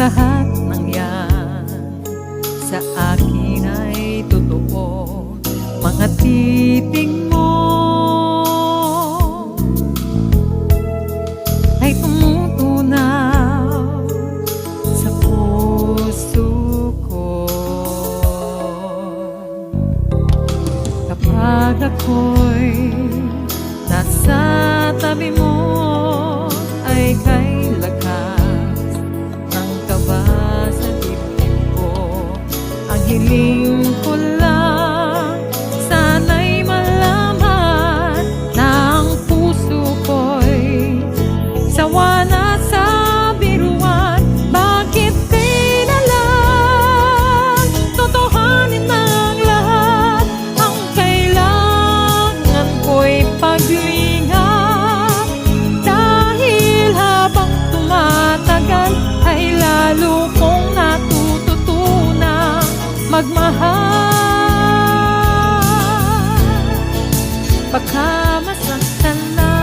lahat ng yan sa akin ay totoo. Mga titig mo ay tumutunaw sa puso ko. Kapag ako'y nasa tabi mo, ay kay lakas ng kaba sa dibdib ko. Ang hiling ko lang, sana'y malaman na ang puso ko'y sawa na sa biruan. Bakit di na lang totohanin ang lahat? Ang kailangan ko'y paglingat, dahil habang tumatagal ay lalo kong natututunan magmahal. Baka masaktan na,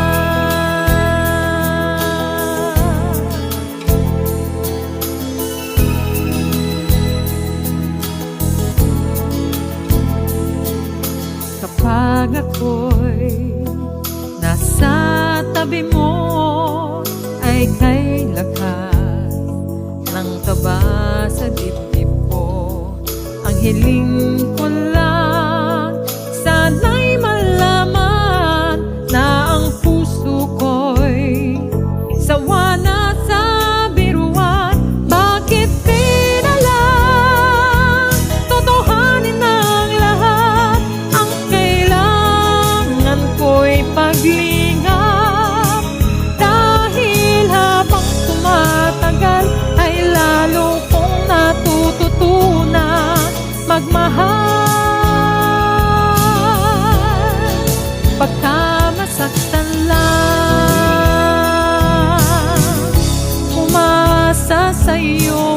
kapag ako'y nasa tabi mo, ay kay lakas ng kaba sa dibdib ko. Ang hiling ko lang, sana'y malaman na ang puso ko'y sawa na sa biruan. Bakit di na lang totohanin ang lahat? Ang kailangan ko'y paglingat, dahil habang tumatagal ay lalo kong natututunan magmahal. Baka masaktan lang, umasa sa'yo.